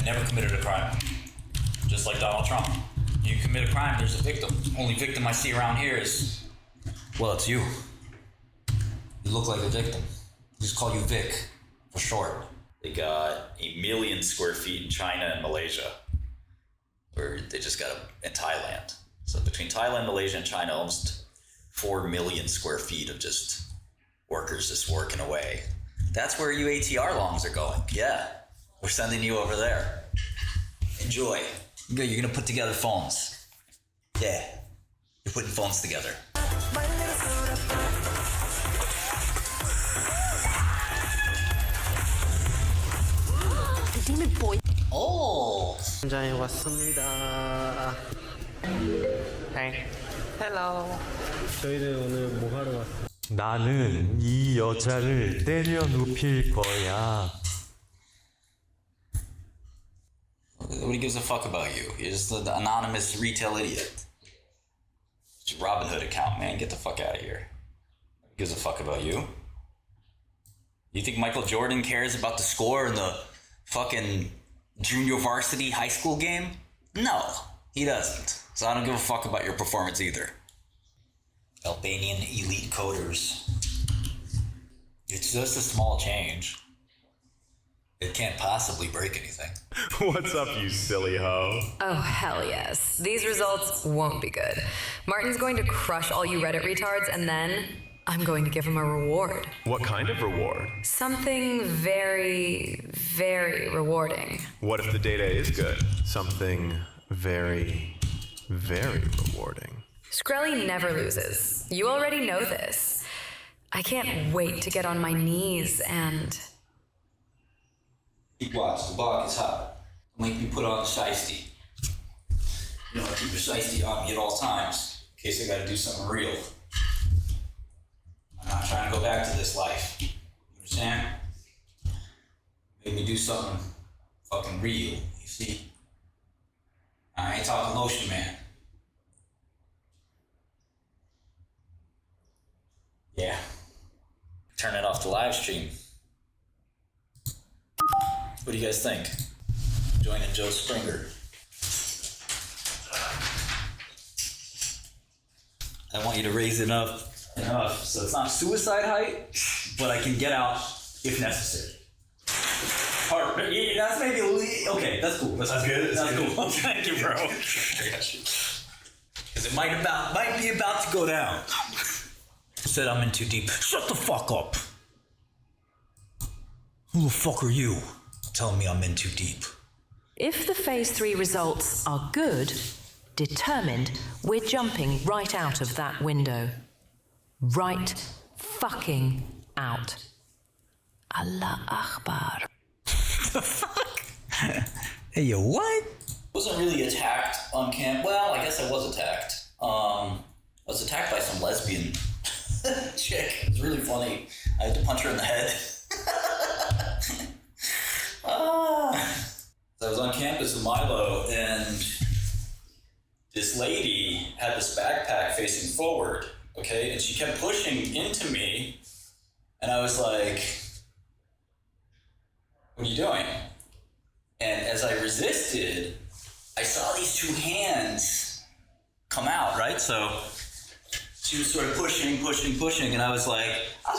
never committed a crime. Just like Donald Trump. You commit a crime, there's a victim. Only victim I see around here is, well, it's you. You look like a victim. Just call you Vic, for short. They got 1 million square feet in China and Malaysia, where they just got in Thailand. So between Thailand, Malaysia, and China, almost 4 million square feet of just workers just working away. That's where you ATR longs are going. Yeah, we're sending you over there. Enjoy. You're gonna put together phones. Yeah, you're putting phones together. Demon boy. Oh. 현장에 왔습니다. Hey. Hello. 저희는 오늘 뭐 하러 왔어요? 나는 이 여자를 때려 눕힐 거야. Nobody gives a fuck about you. You're just an anonymous retail idiot. It's your 𝗕𝗏𝗏𝗘𝗦 account, man. Get the fuck out of here. Nobody gives a fuck about you. You think Michael Jordan cares about the score in the fucking junior varsity high school game? No, he doesn't. So I don't give a fuck about your performance either. Albanian elite coders. It's just a small change. It can't possibly break anything. What's up, you silly hoe? Oh, hell yes. These results won't be good. Martin's going to crush all you Reddit retards, and then I'm going to give him a reward. What kind of reward? Something very, very rewarding. What if the data is good? Something very, very rewarding. Shkreli never loses. You already know this. I can't wait to get on my knees and... Keep watch, the block is hot. Make me put on 𝗙ηcy. You know, I keep 𝗙ηcy on me at all times, in case I gotta do something real. I'm not trying to go back to this life. You understand? Make me do something fucking real, you see? I ain't talking lotion, man. Yeah. Turn it off the live stream. What do you guys think? Joining Joe Springer. I want you to raise it up enough so it's not suicide height, but I can get out if necessary. Yeah, that's maybe a little, okay, that's cool. That's good. That's cool. Thank you, bro. Because it might be about to go down. Said I'm in too deep. Shut the fuck up. Who the fuck are you? Telling me I'm in too deep. If the phase 3 results are good, determined, we're jumping right out of that window. Right fucking out. 𝗏𝗏𝗏𝗏𝗏. The fuck? Hey, yo, what? Wasn't really attacked on camp. Well, I guess I was attacked. I was attacked by some lesbian chick. It was really funny. I had to punch her in the head. I was on campus with Milo, and this lady had this backpack facing forward, okay? And she kept pushing into me, and I was like, what are you doing? And as I resisted, I saw these two hands come out, right? So she was sort of pushing, and I was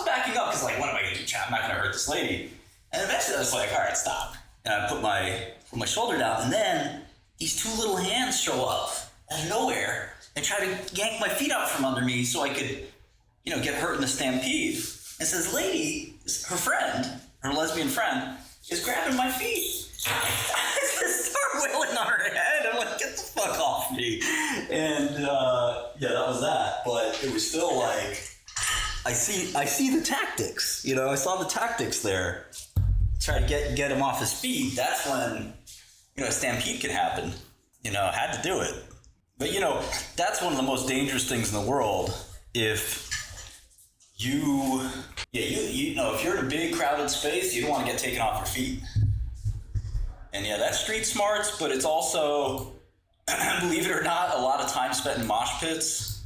backing up, because like, what am I gonna do? I'm not gonna hurt this lady. And eventually I was like, all right, stop. And I put my shoulder down, and then these two little hands show up out of nowhere and try to yank my feet out from under me so I could, get hurt in the stampede. And so this lady, her friend, her lesbian friend, is grabbing my feet. I just start wailing on her head. I'm like, get the fuck off me. And yeah, that was that. But it was still like, I see the tactics. I saw the tactics there. Try to get him off his feet. That's when, a stampede can happen. I had to do it. But that's one of the most dangerous things in the world. If if you're in a big crowded space, you don't want to get taken off your feet. And yeah, that's street smarts, but it's also, believe it or not, a lot of time spent in mosh pits.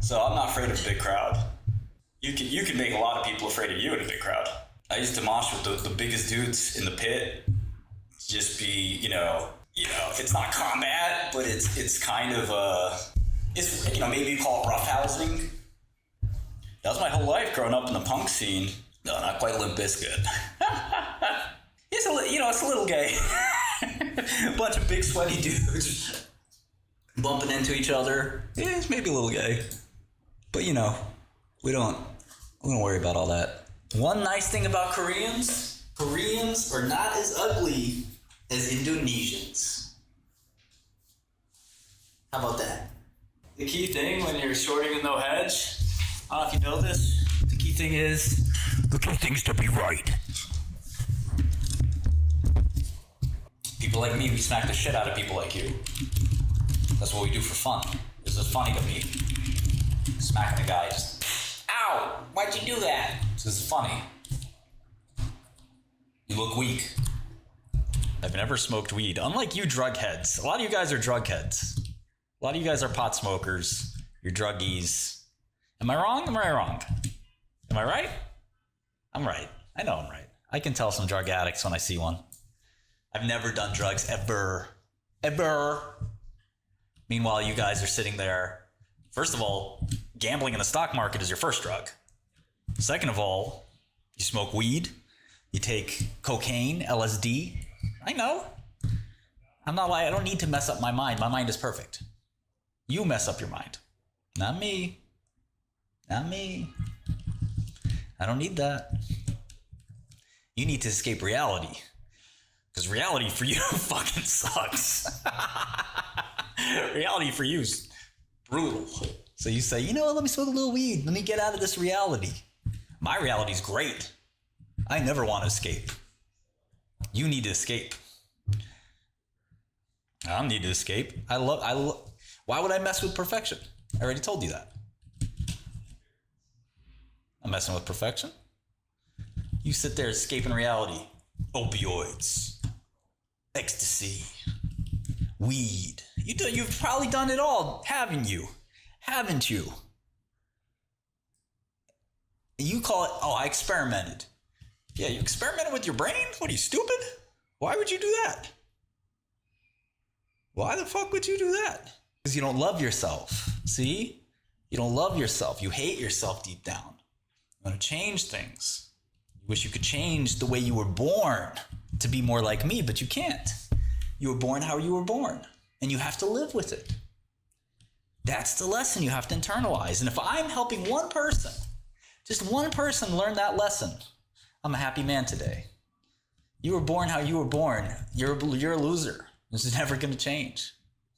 So I'm not afraid of a big crowd. You can make a lot of people afraid of you in a big crowd. I used to mosh with the biggest dudes in the pit. just be, it's not combat, but it's kind of it's maybe you call it roughhousing. That was my whole life growing up in the punk scene. No, not quite Limp Bizkit. It's a little gay. A bunch of big sweaty dudes bumping into each other. Yeah, it's maybe a little gay, but we don't worry about all that. One nice thing about Koreans are not as ugly as Indonesians. How about that? The key thing when you're shorting with no hedge, I don't know if you know this, the key thing is to be right. People like me, we smack the shit out of people like you. That's what we do for fun. This is funny to me. Smacking a guy, just, ow, why'd you do that? This is funny. You look weak. I've never smoked weed. Unlike you drug heads. A lot of you guys are drug heads. A lot of you guys are pot smokers. You're druggies. Am I wrong? Am I wrong? Am I right? I'm right. I know I'm right. I can tell some drug addicts when I see one. I've never done drugs ever. Ever. Meanwhile, you guys are sitting there. First of all, gambling in the stock market is your first drug. Second of all, you smoke weed. You take cocaine, LSD. I know. I'm not lying. I don't need to mess up my mind. My mind is perfect. You mess up your mind. Not me. Not me. I don't need that. You need to escape reality. Because reality for you fucking sucks. Reality for you is brutal. So you say, let me smoke a little weed. Let me get out of this reality. My reality is great. I never want to escape. You need to escape. I don't need to escape. Why would I mess with perfection? I already told you that. I'm messing with perfection. You sit there escaping reality. Opioids. Ecstasy. Weed. You've probably done it all, haven't you? Haven't you? You call it, I experimented. Yeah, you experimented with your brain? What, are you stupid? Why would you do that? Why the fuck would you do that? Because you don't love yourself. See? You don't love yourself. You hate yourself deep down. You want to change things. You wish you could change the way you were born to be more like me, but you can't. You were born how you were born, and you have to live with it. That's the lesson you have to internalize. And if I'm helping one person, just one person learn that lesson, I'm a happy man today. You were born how you were born. You're a loser. This is never going to change.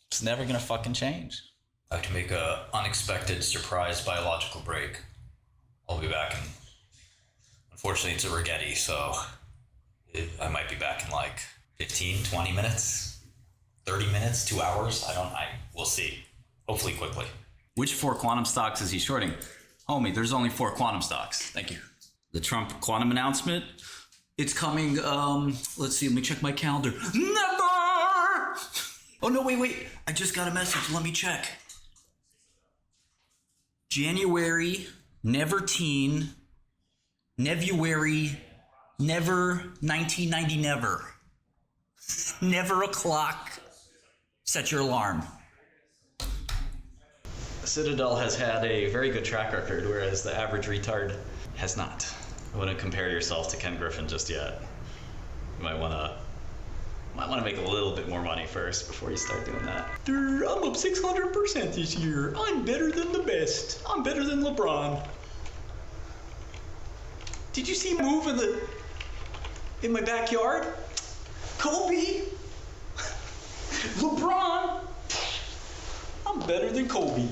It's never going to fucking change. I have to make an unexpected surprise biological break. I'll be back in, unfortunately it's a Rigetti, so I might be back in like 15, 20 minutes, 30 minutes, 2 hours. We'll see. Hopefully quickly. Which 4 quantum stocks is he shorting? Homie, there's only 4 quantum stocks. Thank you. The Trump quantum announcement. It's coming, let's see, let me check my calendar. Never! Oh no, wait. I just got a message. Let me check. January, never teen, Nevuary, never, 1990 never. Never o'clock. Set your alarm. Citadel has had a very good track record, whereas the average retard has not. I wouldn't compare yourself to Ken Griffin just yet. You might want to make a little bit more money first before you start doing that. I'm up 600% this year. I'm better than the best. I'm better than LeBron. Did you see me move in my backyard? Kobe. LeBron. I'm better than Kobe.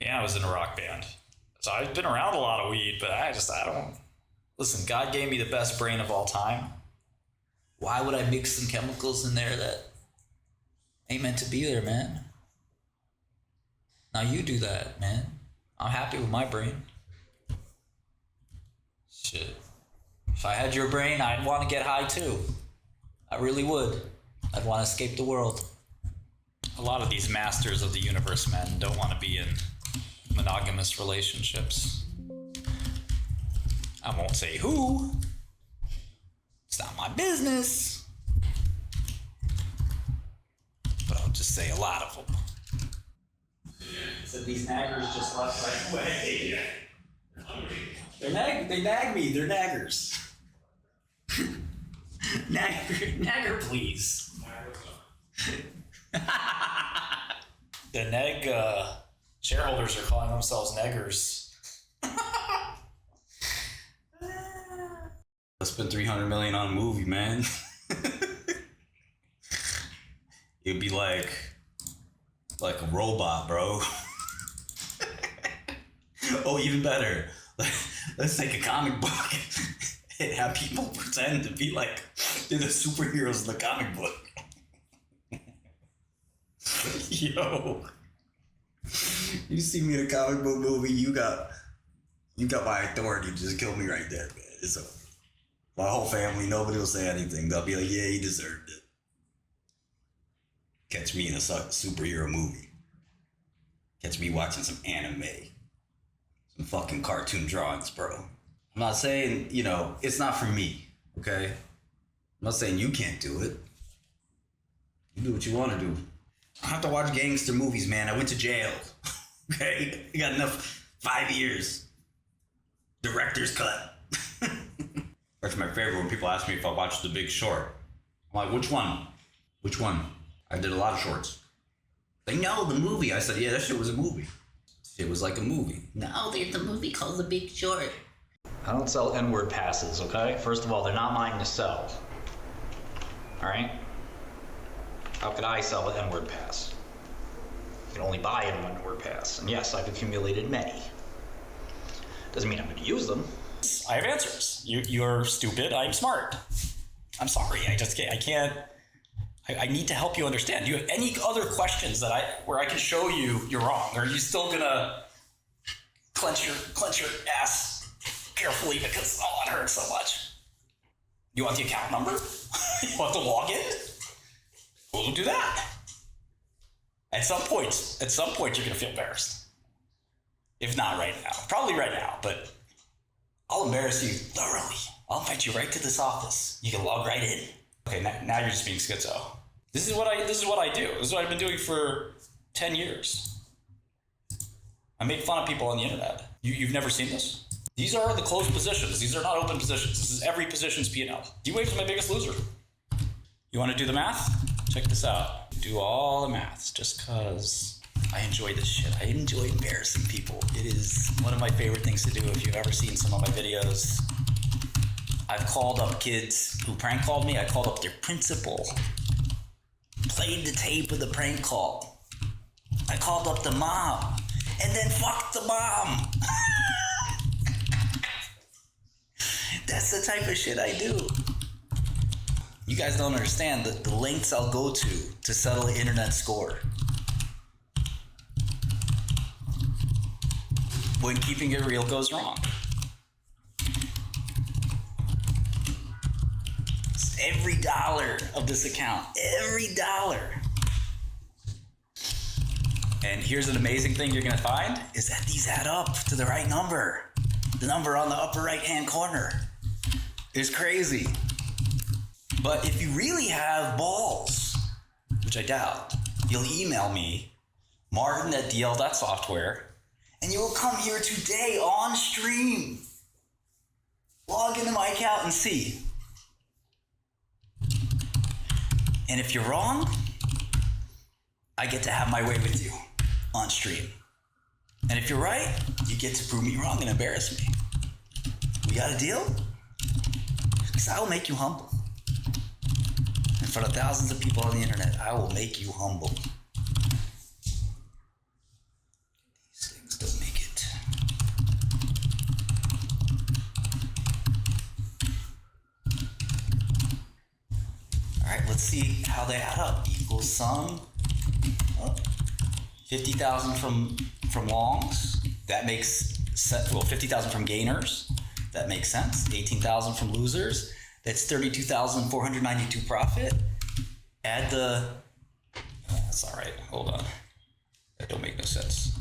Yeah, I was in a rock band. So I've been around a lot of weed, but I don't. Listen, God gave me the best brain of all time. Why would I mix some chemicals in there that ain't meant to be there, man? Now you do that, man. I'm happy with my brain. Shit. If I had your brain, I'd want to get high too. I really would. I'd want to escape the world. A lot of these masters of the universe men don't want to be in monogamous relationships. I won't say who, It's not my business. But I'll just say a lot of them. So these naggers just left right away. They nag me, they're naggers. Nagger, please. The neg shareholders are calling themselves neggers. I spent $300 million on a movie, man. It'd be like a robot, bro. Oh, even better. Let's take a comic book and have people pretend to be like they're the superheroes in the comic book. Yo, you see me in a comic book movie, you got my authority to just kill me right there, man. It's over. My whole family, nobody will say anything. They'll be like, yeah, he deserved it. Catch me in a superhero movie. Catch me watching some anime. Some fucking cartoon drawings, bro. I'm not saying, it's not for me, okay? I'm not saying you can't do it. You do what you want to do. I have to watch gangster movies, man. I went to jail, okay? I got enough 5 years. Director's cut. That's my favorite when people ask me if I watched The Big Short. I'm like, which one? Which one? I did a lot of shorts. They know the movie. I said, yeah, that shit was a movie. It was like a movie. No, there's a movie called The Big Short. I don't sell N-word passes, okay? First of all, they're not mine to sell. All right? How could I sell an N-word pass? You can only buy an N-word pass. And yes, I've accumulated many. Doesn't mean I'm going to use them. I have answers. You're stupid. I'm smart. I'm sorry. I can't. I need to help you understand. Do you have any other questions where I can show you you're wrong? Or are you still gonna clench your ass carefully because it hurts so much? You want the account number? You want the login? We'll do that. At some point you're gonna feel embarrassed. If not right now, probably right now, but I'll embarrass you thoroughly. I'll invite you right to this office. You can log right in. Okay, now you're just being schizo. This is what I do. This is what I've been doing for 10 years. I make fun of people on the internet. You've never seen this? These are the closed positions. These are not open positions. This is every position's P&L. D-Wave's my biggest loser. You want to do the math? Check this out. Do all the maths just because I enjoy this shit. I enjoy embarrassing people. It is one of my favorite things to do. If you've ever seen some of my videos, I've called up kids who prank called me. I called up their principal, played the tape of the prank call. I called up the mom, and then fucked the mom. That's the type of shit I do. You guys don't understand the lengths I'll go to settle an internet score. When keeping it real goes wrong. Every dollar of this account, every dollar. And here's an amazing thing you're gonna find, is that these add up to the right number. The number on the upper right-hand corner is crazy. But if you really have balls, which I doubt, you'll email me, martin@dl.software, and you will come here today on stream. Log into my account and see. And if you're wrong, I get to have my way with you on stream. And if you're right, you get to prove me wrong and embarrass me. We got a deal? Because I will make you humble. In front of thousands of people on the internet, I will make you humble. These things don't make it. All right, let's see how they add up. Equals sum. 50,000 from longs. That makes sense. Well, 50,000 from gainers. That makes sense. 18,000 from losers. That's 32,492 profit. Add the. That's all right. Hold on. That don't make no sense.